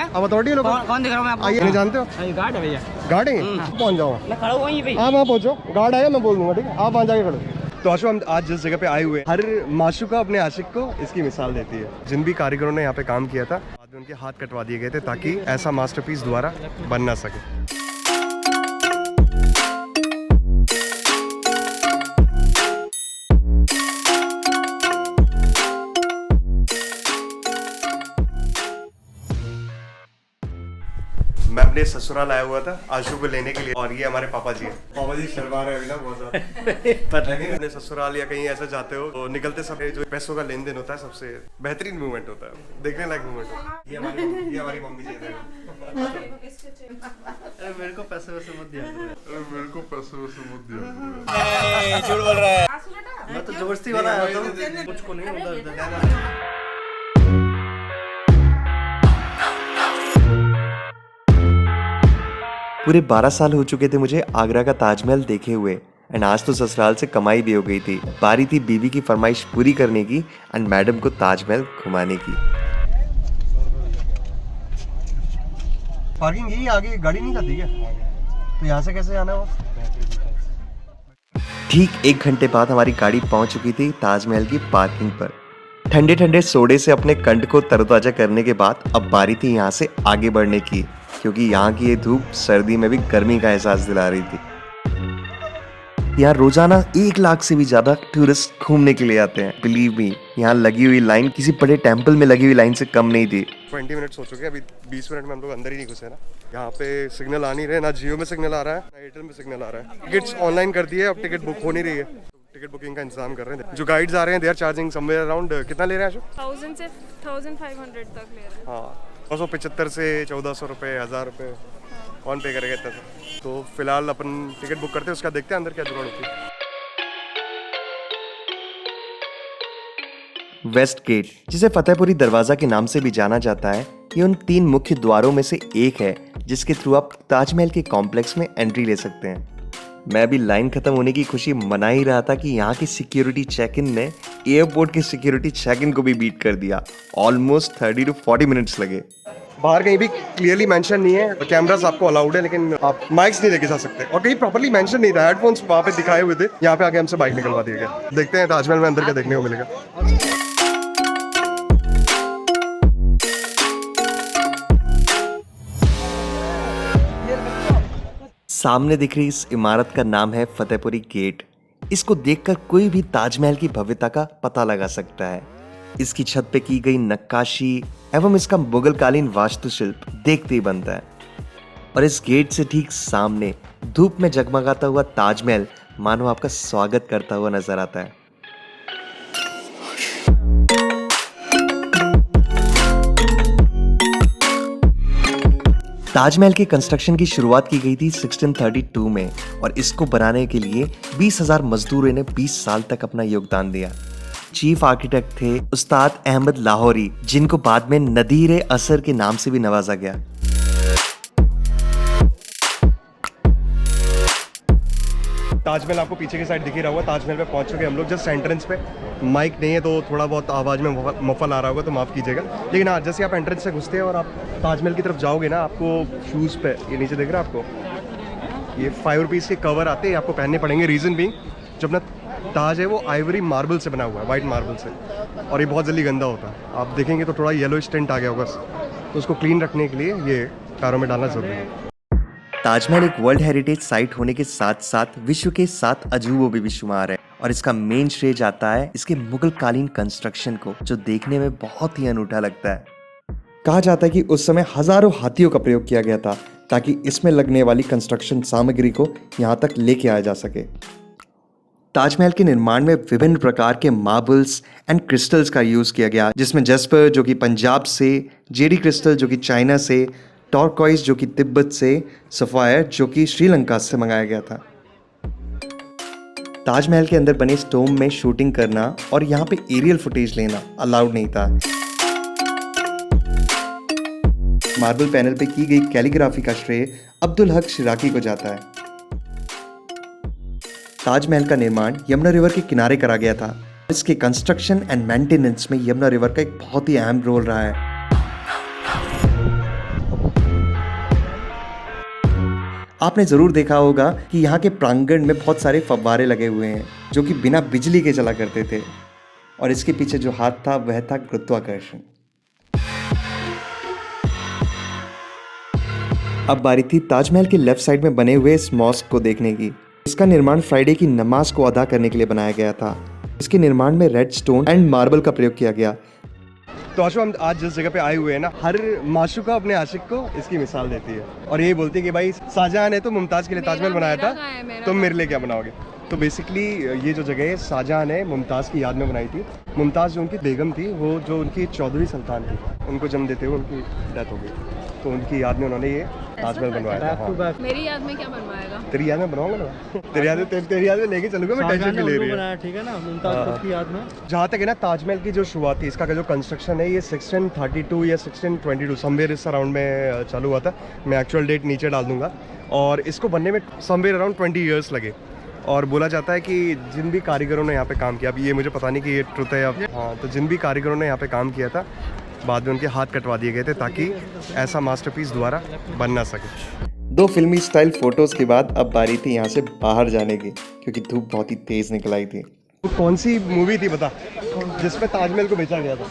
अब अथॉरिटी लोग कौन दिख रहा हूँ मैं आपको? आइए, नहीं जानते हो? गार्ड है भैया। गार्ड है, पहुंच जाओ। मैं खड़ा हुआ यहीं पे। आप वहाँ पहुंचो, गार्ड आएगा मैं बोल दूंगा, ठीक है? आप वहाँ जाके खड़ो। तो आशु, हम आज जिस जगह पे आए हुए हैं, हर माशूका अपने आशिक को इसकी मिसाल देती है। जिन भी कारीगरों ने यहाँ पे काम किया था, बाद में उनके हाथ कटवा दिए गए थे ताकि ऐसा मास्टरपीस दोबारा बन ना सके। मैं अपने ससुराल आया हुआ था आशु को लेने के लिए, और ये हमारे पापा जी हैं। पापा जी शर्मा रहे हैं अभी ना बहुत ज्यादा। पता नहीं, अपने ससुराल या कहीं ऐसा जाते हो तो निकलते समय जो पैसों का लेन देन होता है सबसे बेहतरीन मूवमेंट होता है, देखने लायक मूवमेंट होता है। ये हमारी मम्मी जी हैं। अरे मेरे को पैसे वैसे मत दिया झूठ बोल रहा है। मैं तो जबरदस्ती वाला आया था, मुझको नहीं उधर। पूरे 12 साल हो चुके थे मुझे आगरा का ताजमहल देखे हुए, एंड आज तो ससुराल से कमाई भी हो गई थी। बारी थी बीवी की फरमाइश पूरी करने की एंड मैडम को ताजमहल घुमाने की। पार्किंग यही आगे गाड़ी नहीं जाती क्या? तो यहाँ से कैसे जाना है? ठीक 1 घंटे बाद हमारी गाड़ी पहुंच चुकी थी ताजमहल की पार्किंग पर। ठंडे ठंडे सोडे से अपने कंठ को तरोताजा करने के बाद अब बारी थी यहाँ से आगे बढ़ने की, क्योंकि यहाँ की ये धूप सर्दी में भी गर्मी का एहसास दिला रही थी। यहाँ रोजाना 1 लाख से भी ज्यादा टूरिस्ट घूमने के लिए आते हैं। बिलीव मी, यहाँ लगी हुई लाइन किसी बड़े टेंपल में लगी हुई लाइन से कम नहीं थी। 20 मिनट हो चुके हैं, अभी 20 मिनट में हम लोग अंदर ही नहीं घुसे ना। यहाँ पे सिग्नल आ नहीं रहे, ना जियो में सिग्नल आ रहा है ना एयरटेल में सिग्नल आ रहा है। टिकट्स ऑनलाइन कर दिए, अब टिकट बुक हो नहीं रही है, टिकट बुकिंग का इंतजाम कर रहे हैं। जो गाइड्स आ रहे हैं they are charging somewhere around, कितना ले रहे हैं आशु? 1000 से 1500 तक ले रहे हैं। हाँ, 275 से 1400 रुपये, 1000 रुपये कौन पे करेगा इतना? तो फिलहाल अपन टिकट बुक करते हैं, उसका देखते हैं अंदर क्या जुगाड़ होती है। वेस्ट गेट, जिसे फतेहपुरी दरवाजा के नाम से भी जाना जाता है, ये उन 3 मुख्य द्वारों में से एक है जिसके थ्रू आप ताजमहल के कॉम्प्लेक्स में एंट्री ले सकते हैं। मैं अभी लाइन खत्म होने की खुशी मना ही रहा था कि यहाँ की सिक्योरिटी चेक इन ने एयरपोर्ट के सिक्योरिटी चेक इन को भी बीट कर दिया। ऑलमोस्ट 30 to 40 मिनट्स लगे। बाहर कहीं भी क्लियरली मेंशन नहीं है, कैमरास आपको अलाउड है लेकिन आप माइक्स नहीं लेके जा सकते, और कहीं प्रॉपर्ली मेंशन नहीं था। हेडफोन्स वहाँ पे दिखाए हुए थे, यहाँ पे आके हमसे बाइक निकलवा दिया गया। देखते हैं ताजमहल में अंदर क्या देखने को मिलेगा। सामने दिख रही इस इमारत का नाम है फतेहपुरी गेट। इसको देखकर कोई भी ताजमहल की भव्यता का पता लगा सकता है। इसकी छत पे की गई नक्काशी एवं इसका मुगलकालीन वास्तुशिल्प देखते ही बनता है। और इस गेट से ठीक सामने धूप में जगमगाता हुआ ताजमहल मानो आपका स्वागत करता हुआ नजर आता है। ताजमहल के कंस्ट्रक्शन की शुरुआत की गई थी 1632 में, और इसको बनाने के लिए 20,000 मजदूरों ने 20 साल तक अपना योगदान दिया। चीफ आर्किटेक्ट थे उस्ताद अहमद लाहौरी, जिनको बाद में नदीर असर के नाम से भी नवाजा गया। ताजमहल आपको पीछे की साइड दिख ही रहा होगा। ताजमहल पे पहुंच चुके हम लोग, जस्ट एंट्रेंस पे। माइक नहीं है तो थोड़ा बहुत आवाज़ में मफल आ रहा होगा तो माफ़ कीजिएगा, लेकिन हाँ, जैसे आप एंट्रेंस से घुसते हैं और आप ताजमहल की तरफ जाओगे ना, आपको शूज़ पे ये नीचे दिख रहा है आपको, ये 5 रुपीज़ के कवर आते हैं, आपको पहनने पड़ेंगे। रीज़न भी जो अपना ताज है वो आइवरी मार्बल से बना हुआ है, वाइट मार्बल से, और ये बहुत जल्दी गंदा होता है। आप देखेंगे तो थोड़ा येलो स्टेंट आ गया होगा, तो उसको क्लीन रखने के लिए ये पैरों में डालना ज़रूरी है। ताजमहल एक वर्ल्ड हेरिटेज साइट होने के साथ साथ विश्व के 7 अजूबों में भी शुमार है, और इसका मेन श्रेय जाता है इसके मुगलकालीन कंस्ट्रक्शन को, जो देखने में बहुत ही अनूठा लगता है। कहा जाता है कि उस समय हजारों हाथियों का प्रयोग किया गया था ताकि इसमें लगने वाली कंस्ट्रक्शन सामग्री को यहाँ तक लेके आया जा सके। ताजमहल के निर्माण में विभिन्न प्रकार के मार्बल्स एंड क्रिस्टल्स का यूज किया गया, जिसमें जस्पर जो कि पंजाब से, जेडी क्रिस्टल जो कि चाइना से, टॉर्कॉइस जो कि तिब्बत से, सफायर जो कि श्रीलंका से मंगाया गया था। ताजमहल के अंदर बने स्टोम में शूटिंग करना और यहाँ पे एरियल फुटेज लेना अलाउड नहीं था। मार्बल पैनल पे की गई कैलीग्राफी का श्रेय अब्दुल हक शिराकी को जाता है। ताजमहल का निर्माण यमुना रिवर के किनारे करा गया था। इसके कंस्ट्रक्शन एंड मेंटेनेंस में यमुना रिवर का एक बहुत ही अहम रोल रहा है। आपने ज़रूर देखा होगा कि यहाँ के प्रांगण में बहुत सारे फव्वारे लगे हुए हैं जो कि बिना बिजली के चला करते थे, और इसके पीछे जो हाथ था वह था गुरुत्वाकर्षण। अब बारी थी ताजमहल के लेफ्ट साइड में बने हुए इस मॉस्क को देखने की। इसका निर्माण फ्राइडे की नमाज को अदा करने के लिए बनाया गया था। इसके निर्माण में रेड स्टोन एंड मार्बल का प्रयोग किया गया। तो आशु, हम आज जिस जगह पे आए हुए हैं ना, हर माशूका अपने आशिक को इसकी मिसाल देती है और ये बोलती है कि भाई शाहजहां ने तो मुमताज़ के लिए ताजमहल बनाया था, तुम मेरे लिए क्या बनाओगे। तो बेसिकली ये जो जगह है शाहजहां ने मुमताज़ की याद में बनाई थी। मुमताज़ जो उनकी बेगम थी, वो जो उनकी 14वीं सुल्तान थी, उनको जन्म देते हुए उनकी डेथ हो गई, तो उनकी याद में उन्होंने ये ताजमहल बनवाया था। हाँ। मेरी याद में क्या बनवाएगा? तेरी याद में बनाऊंगा ना, तेरी याद में लेके चलूंगा मैं, टेंशन भी ले रही है। ठीक है ना, मुमताज की याद में। जहाँ तक है ना, ताजमहल की जो शुरुआत थी, इसका जो कंस्ट्रक्शन है, ये 1632 या 1622 समवेयर इस अराउंड में चालू हुआ था। मैं एक्चुअल डेट नीचे डाल दूंगा। और इसको बनने में समवेयर अराउंड 20 ईयर्स लगे। और बोला जाता है कि जिन भी कारीगरों ने यहाँ पे काम किया, अभी ये मुझे पता नहीं कि ये ट्रुथ है या हाँ, तो जिन भी कारीगरों ने यहाँ पे काम किया था, बाद में उनके हाथ कटवा दिए गए थे ताकि ऐसा मास्टरपीस दोबारा बन ना सके। 2 फिल्मी स्टाइल फोटोज के बाद अब बारी थी यहाँ से बाहर जाने की, क्योंकि धूप बहुत ही तेज निकल आई थी। तो कौन सी मूवी थी बता, जिसमें ताजमहल को बेचा गया था?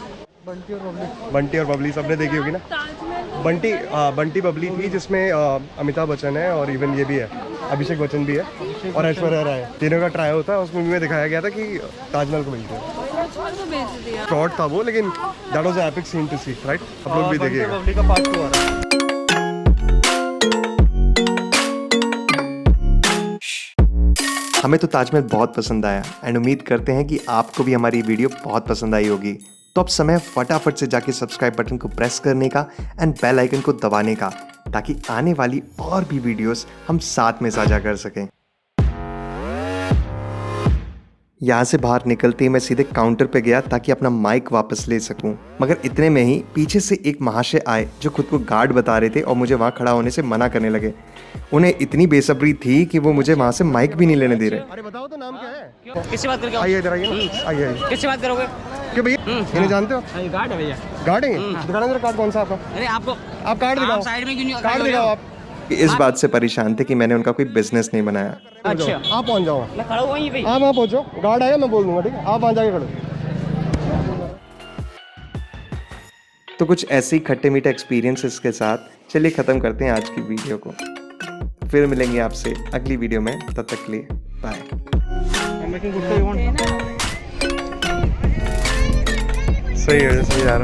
बंटी और बबली, सबने देखी होगी ना। बंटी बबली थी, जिसमें अमिताभ बच्चन है और इवन ये भी है, अभिषेक बच्चन भी है और ऐश्वर्या राय है। तीनों का ट्राई होता है। उस मूवी में दिखाया गया था कि ताजमहल को बेचते हैं। शॉर्ट था वो, लेकिन that was an epic scene to see, right? आप लोग भी देखिएगा। बबली का पार्ट 2 आ रहा है। हमें तो ताजमहल बहुत पसंद आया एंड उम्मीद करते हैं कि आपको भी हमारी वीडियो बहुत पसंद आई होगी। तो अब समय फटाफट से जाके सब्सक्राइब बटन को प्रेस करने का एंड बेल आइकन को दबाने का, ताकि आने वाली और भी वीडियोस हम साथ में साझा कर सकें। यहाँ से बाहर निकलते ही मैं सीधे काउंटर पे गया ताकि अपना माइक वापस ले सकूं, मगर इतने में ही पीछे से एक महाशय आए जो खुद को गार्ड बता रहे थे और मुझे वहाँ खड़ा होने से मना करने लगे। उन्हें इतनी बेसब्री थी कि वो मुझे वहाँ से माइक भी नहीं लेने दे रहे। अरे बताओ तो, नाम क्या है? किससे बात करके? आइए इधर आइए ना, आइए। किससे बात करोगे? क्यों भैया, इन्हें जानते हो? अरे गार्ड है भैया। गार्ड है? दिखाना जरा कार्ड कौन सा आपका। अरे आपको, आप कार्ड दिखाओ। साइड में क्यों नहीं? कार्ड दिखाओ आप। इस बात से परेशान थे कि मैंने उनका कोई बिजनेस नहीं बनाया। अच्छा, आप पहुंच जाओ। मैं खड़ा हुआ वहीं पे। आप वहाँ पहुंचो, गार्ड आएगा मैं बोल दूंगा, ठीक है? आप वहाँ जाके खड़े। तो कुछ ऐसे ही खट्टे मीठे एक्सपीरियंसेस के साथ चलिए ख़त्म करते हैं आज की वीडियो को। फिर मिलेंगे आपसे अगली वीडियो में, तब तक के लिए बाय। सही है यार।